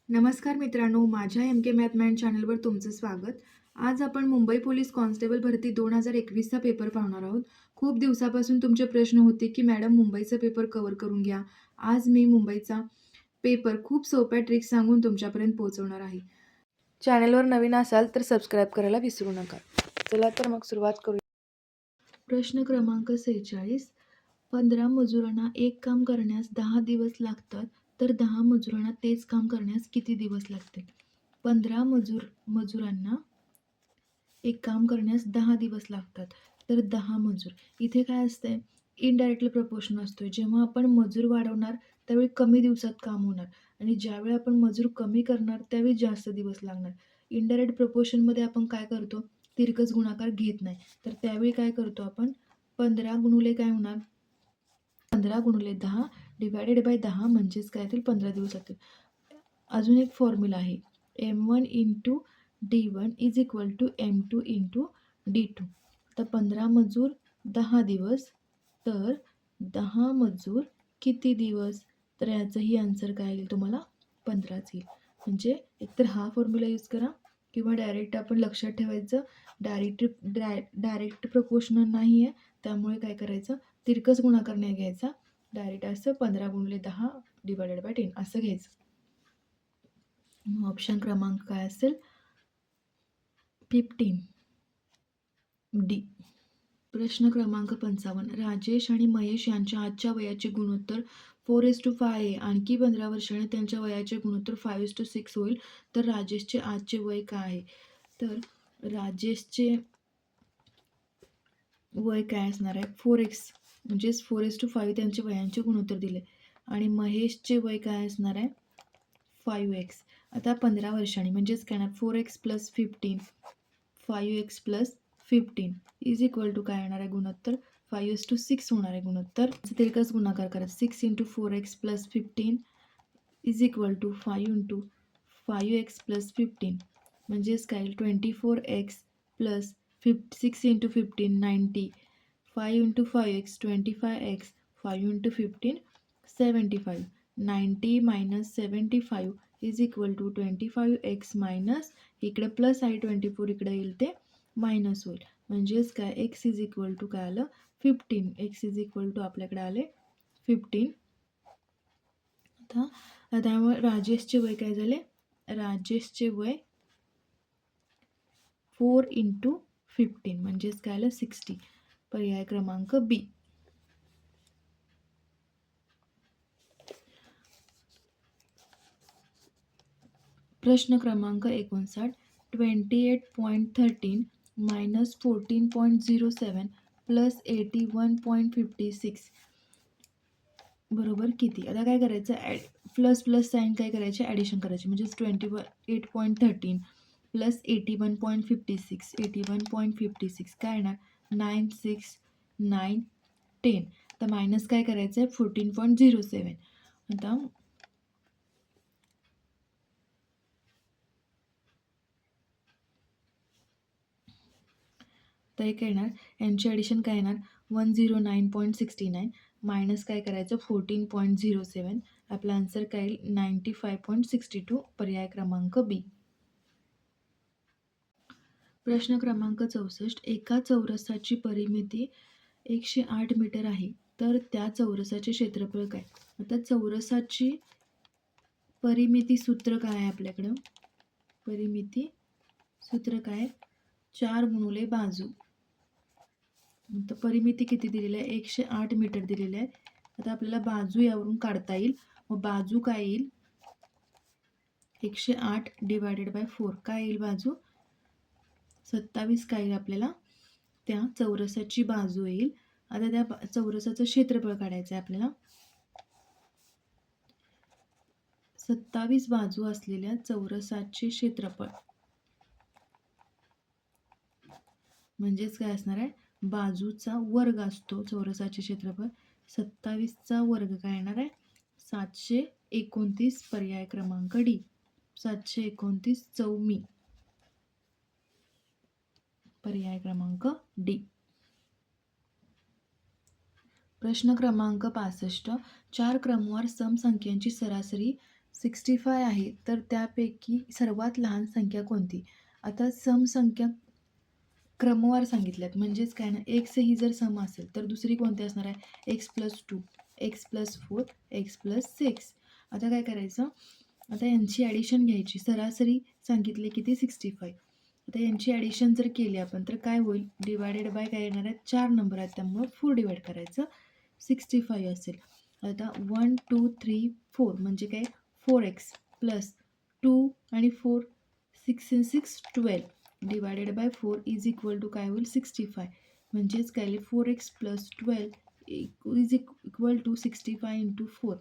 नमस्कार मित्रांनो, माझ्या एम के मॅथ मॅन चॅनलवर तुमचं स्वागत. आज आपण मुंबई पोलीस कॉन्स्टेबल भरती 2021चा पेपर पाहणार आहोत. खूप दिवसापासून तुमचे प्रश्न होते की मॅडम मुंबईचा पेपर कव्हर करून घ्या. आज मी मुंबईचा पेपर खूप सोप्या ट्रिक्स सांगून तुमच्यापर्यंत पोहोचवणार आहे. चॅनलवर नवीन असाल तर सबस्क्राईब करायला विसरू नका. चला तर मग सुरुवात करूया. प्रश्न क्रमांक 46. 15 मजुरांना एक काम करण्यास 10 दिवस लागतात, तर 10 मजुरांना तेच काम करण्यास किती दिवस लागतील? 15 मजुरांना एक काम करण्यास 10 दिवस लागतात, तर 10 मजूर. इथे काय असतंय? इनडायरेक्टली प्रपोर्शन असतोय. जेव्हा आपण मजूर वाढवणार त्यावेळी कमी दिवसात काम होणार आणि ज्यावेळी आपण मजूर कमी करणार त्यावेळी जास्त दिवस लागणार. इनडायरेक्ट प्रपोर्शनमध्ये आपण काय करतो? तिरकस गुणाकार घेत नाही. तर त्यावेळी काय करतो आपण? 15 गुणुले काय होणार? 15 गुणुले 10 डिवायडेड बाय 10 म्हणजेच काय येतील? 15 दिवस जातील. अजून एक फॉर्म्युला आहे. M1 into D1 is equal to M2 into D2. तर 15 मजूर 10 दिवस, तर 10 मजूर किती दिवस? तर याचंही आन्सर काय येईल तुम्हाला? 15च येईल. म्हणजे एकतर हा फॉर्म्युला यूज करा किंवा डायरेक्ट आपण लक्षात ठेवायचं डायरेक्ट प्रपोर्शनल नाही आहे, त्यामुळे काय करायचं? तिरकस गुणाकार नाही घ्यायचा. डायरेक्ट असं 15 गुणिले 10 डिवायडेड बाय 10 असं घ्यायचं. ऑप्शन क्रमांक काय असेल? 15 डी. प्रश्न क्रमांक 55. राजेश आणि महेश यांच्या आजच्या वयाचे गुणोत्तर 4:5 आहे. आणखी 15 वर्षांनी त्यांच्या वयाचे गुणोत्तर 5:6 होईल. तर राजेशचे आजचे वय काय आहे? तर राजेशचे वय काय असणार आहे? 4x म्हणजेच 4:5 त्यांचे वयांचे गुणोत्तर दिले आणि महेशचे वय काय असणार आहे? 5x. आता 15 वर्षांनी म्हणजेच काय ना 4x plus 15 5x plus 15 is equal to काय येणार आहे गुणोत्तर? 5:6 होणार आहे गुणोत्तर. तिरकस गुणाकार करा. 6 into 4x plus 15 is equal to 5 into 5x plus 15 म्हणजेच काय 24x plus 6 into 15 90 5 into 5x 25x 5 into 15 75 90 minus 75 is equal to 25x minus इकडे प्लस आहे 24 इकडे येईल ते मायनस होईल. म्हणजेच काय x इज इक्वल टू काय आलं? 15. x इज इक्वल टू आपल्याकडे आले 15. आता त्यामुळे राजेशचे वय काय झाले? राजेशचे वय 4 इंटू 15 म्हणजेच काय आलं? 60. पर्याय क्रमांक बी. प्रश्न क्रमांक 59. 28.13 मायनस 14.07 प्लस 81.56 बरोबर किती? आता काय करायचं? प्लस प्लस साईन काय करायचे? ॲडिशन करायचे. म्हणजेच 28.13 प्लस 81.56 काय येणार? 9, 6, 9, 10. तर मायनस काय करायचं आहे? 14.07. आता तर एक येणार यांची ॲडिशन काय येणार? 109.69 मायनस काय करायचं? 14.07. आपला आन्सर काय येईल? 95.62. पर्याय क्रमांक बी. प्रश्न क्रमांक 64. एका चौरसाची परिमिती 108 मीटर आहे, तर त्या चौरसाचे क्षेत्रफळ काय? आता चौरसाची परिमिती सूत्र काय आहे आपल्याकडं? परिमिती सूत्र काय? 4 गुणुले बाजू. तर परिमिती किती दिलेली आहे? 108 मीटर दिलेली आहे. आता आपल्याला बाजू यावरून काढता येईल. मग बाजू काय येईल? 108 डिवायडेड बाय 4 काय येईल बाजू? 27 काय येईल आपल्याला? त्या चौरसाची बाजू येईल. आता त्या चौरसाचं क्षेत्रफळ काढायचं आहे आपल्याला. 27 बाजू असलेल्या चौरसाचे क्षेत्रफळ म्हणजेच काय असणार आहे? बाजूचा वर्ग असतो चौरसाचे क्षेत्रफळ. 27चा वर्ग काय येणार आहे? 729. पर्याय क्रमांक डी. 729 चौमी. पर्याय क्रमांक डी. प्रश्न क्रमांक 65. 4 क्रमवार सम संख्यांची सरासरी 65 आहे, तर त्यापैकी सर्वात लहान संख्या कोणती? आता सम संख्या क्रमवार सांगितल्यात. म्हणजेच काय ना, एक्स ही जर सम असेल, तर दुसरी कोणती असणार आहे? x+2, x+4, x+6. आता काय करायचं? आता यांची ॲडिशन घ्यायची. सरासरी सांगितले किती? 65. आता यांची ॲडिशन जर केली आपण, तर काय होईल? डिवायडेड बाय काय येणार आहे? 4 नंबर आहेत, त्यामुळं 4 डिवाइड करायचं. 65 असेल. आता 1, 2, 3, 4 म्हणजे काय? 4x प्लस 2 आणि 4, 6 and 6, 12 divided by 4 is equal to काय होईल? 65. म्हणजेच काय? 4x plus 12 is equal to 65 into 4.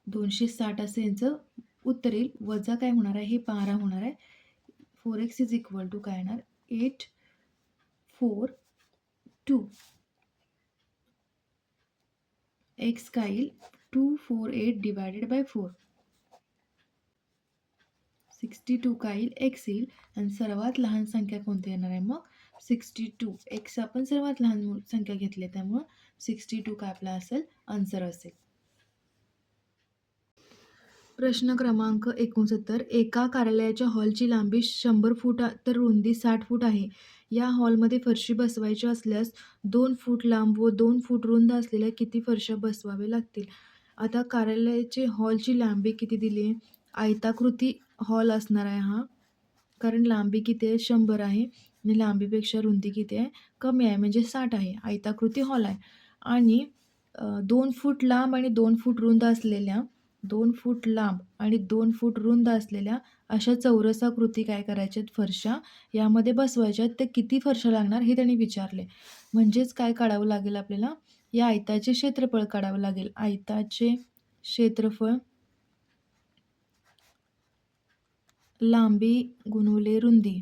260 असं यांचं उत्तर येईल. वजा काय होणार आहे? हे 12 होणार आहे. 4x इज इक्वल टू काय येणार? 8, 4, 2. x काय येईल? 248 डिवायडेड बाय 4. 62 काय येईल? x येईल. आणि सर्वात लहान संख्या कोणती येणार आहे मग? 62. x आपण सर्वात लहान संख्या घेतली, त्यामुळं 62 काय आपला असेल? आन्सर असेल. प्रश्न क्रमांक 69. एका कार्यालयाच्या हॉलची लांबी 100 फूट तर रुंदी 60 फूट आहे. या हॉलमध्ये फरशी बसवायची असल्यास 2 फूट लांब व 2 फूट रुंद असलेल्या किती फरशा बसवाव्या लागतील? आता कार्यालयाची हॉलची लांबी किती दिली आहे? आयताकृती हॉल असणार आहे हा. कारण लांबी किती आहे? 100 आहे आणि लांबीपेक्षा रुंदी किती आहे? कमी आहे, म्हणजे 60 आहे. आयताकृती हॉल आहे आणि 2 फूट लांब आणि 2 फूट रुंद असलेल्या 2 फूट लांब आणि 2 फूट रुंद असलेल्या अशा चौरसाकृती काय करायच्यात? फरशा यामध्ये बसवायच्या आहेत. ते किती फरशा लागणार हे त्यांनी विचारले. म्हणजेच काय काढावं लागेल आपल्याला? या आयताचे क्षेत्रफळ काढावं लागेल. आयताचे क्षेत्रफळ लांबी गुणिले रुंदी.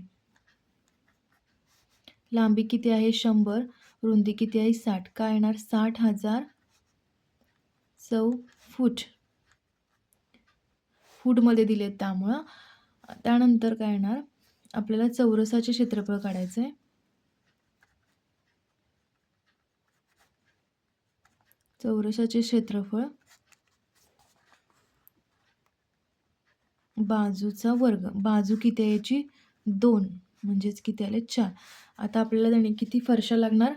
लांबी किती आहे? 100. रुंदी किती आहे? 60. काय येणार? 60,000 फूट. फूटमध्ये दिलेत त्यामुळं. त्यानंतर काय येणार? आपल्याला चौरसाचे क्षेत्रफळ काढायचं आहे. चौरसाचे क्षेत्रफळ बाजूचा वर्ग. बाजू किती आहे याची? 2. म्हणजेच किती आले? 4. आता आपल्याला त्याने किती फरशा लागणार?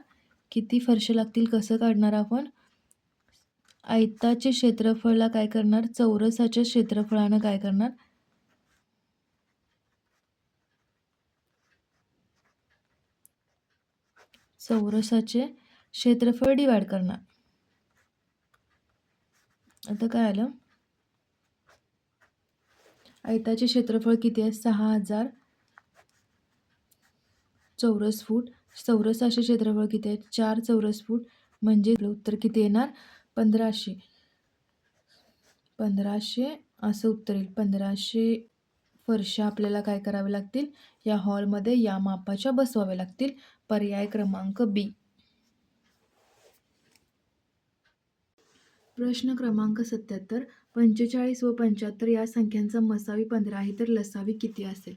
किती फरशा लागतील? कसं काढणार आपण? आयताचे क्षेत्रफळला काय करणार? चौरसाच्या क्षेत्रफळानं काय करणार? चौरसाचे क्षेत्रफळ डिवाइड करणार. आता काय आलं? आयताचे क्षेत्रफळ किती आहे? 6000 चौरस फूट. चौरसाचे क्षेत्रफळ किती आहे? 4 चौरस फूट. म्हणजे उत्तर किती येणार? 1500. 1500 असं उत्तर येईल. 1500 फरशा आपल्याला काय कराव्या लागतील? या हॉलमध्ये या मापाच्या बसवाव्या लागतील. पर्याय क्रमांक बी. प्रश्न क्रमांक 77. 45 व 75 या संख्यांचा मसावी 15 आहे, तर लसावी किती असेल?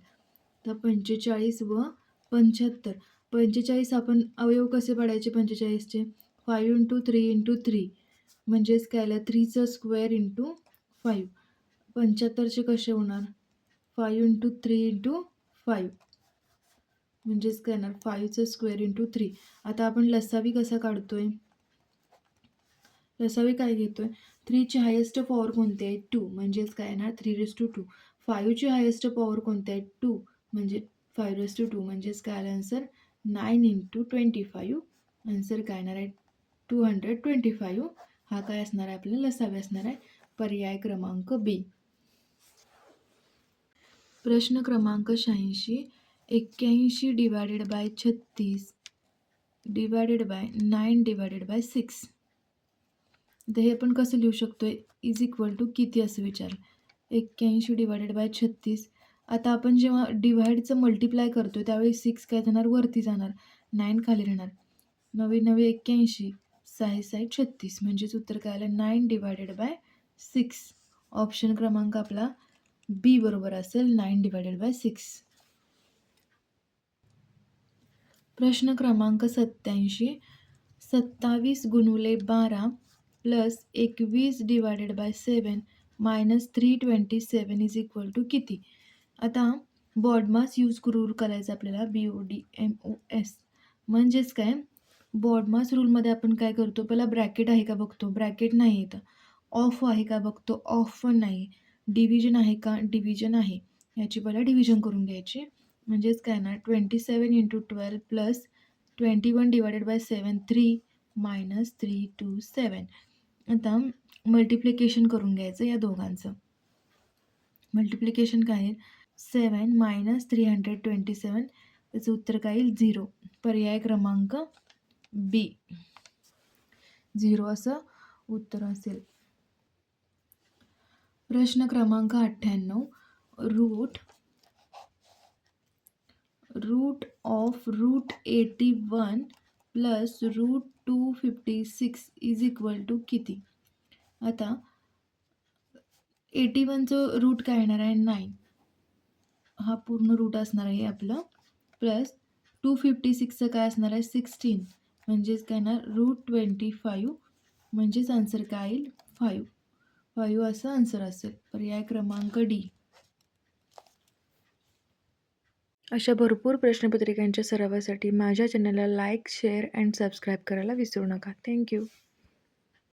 तर 45 व 75. 45 आपण अवयव कसे पाडायचे 45चे? 5 × 3 × 3 म्हणजेच काय आलं? 3चं स्क्वेअर इंटू 5. 75चे कसे होणार? 5 × 3 × 5 म्हणजेच काय येणार? 5चं स्क्वेअर इंटू 3. आता आपण लसावी कसा काढतोय? लसावी काय घेतोय? 3ची हायेस्ट पॉवर कोणती आहे? 2. म्हणजेच काय येणार? 3/2. 5ची हायेस्ट पॉवर कोणती आहे? 2. म्हणजे 5/2. म्हणजेच काय आलं आन्सर? 9 × 25. आन्सर काय येणार आहे? 225. हा काय असणार आहे? आपल्याला लसावी असणार आहे. पर्याय क्रमांक बी. प्रश्न क्रमांक 86. 81 divided by 36 divided by 9 divided by 6. तर हे आपण कसं लिहू शकतोय? इज इक्वल टू किती असं विचारलं. 81 डिवायडेड बाय 36. आता आपण जेव्हा डिवाइडचं मल्टिप्लाय करतोय त्यावेळी 6 काय जाणार? वरती जाणार. 9 खाली राहणार. 9 81. 6 36. म्हणजेच उत्तर काय आलं? 9 डिवायडेड बाय 6. ऑप्शन क्रमांक आपला बी बरोबर असेल. 9 डिवायडेड बाय 6. प्रश्न क्रमांक 87. 27 गुणिले 12 plus 21 divided by 7 minus 327 is equal to किती? आता बॉडमास यूज करून करायचं आपल्याला BODMOS. म्हणजेच काय, बॉडमास रूलमध्ये आपण काय करतो, पहिला ब्रॅकेट आहे का बघतो, ब्रॅकेट नाही इथं. ऑफ आहे का बघतो, ऑफ पण नाही. डिव्हिजन आहे का, डिव्हिजन आहे. याची पहिला डिव्हिजन करून घ्यायची. म्हणजेच काय ना, 27 into 12 plus 21 divided by 7 3 minus 327. आता मल्टिप्लिकेशन करून घ्यायचं या दोघांचं. मल्टिप्लिकेशन काय आहे, 7 मायनस 327, त्याचं उत्तर काय येईल 0. पर्याय क्रमांक बी 0 असं उत्तर असेल. प्रश्न क्रमांक 98. Root of root 81 plus root 256 is equal to किती? आता 81चं रूट काय येणार आहे, 9. हा पूर्ण रूट असणार आहे आपलं. प्लस 256चं काय असणार आहे, 16. म्हणजेच काय ना, रूट 25. म्हणजेच आन्सर काय येईल, 5 असं आन्सर असेल. पर्याय क्रमांक डी. अशा भरपूर प्रश्नपत्रिकांच्या सरावासाठी माझ्या चॅनलला लाईक, शेअर अँड सबस्क्राईब करायला विसरू नका. थँक्यू.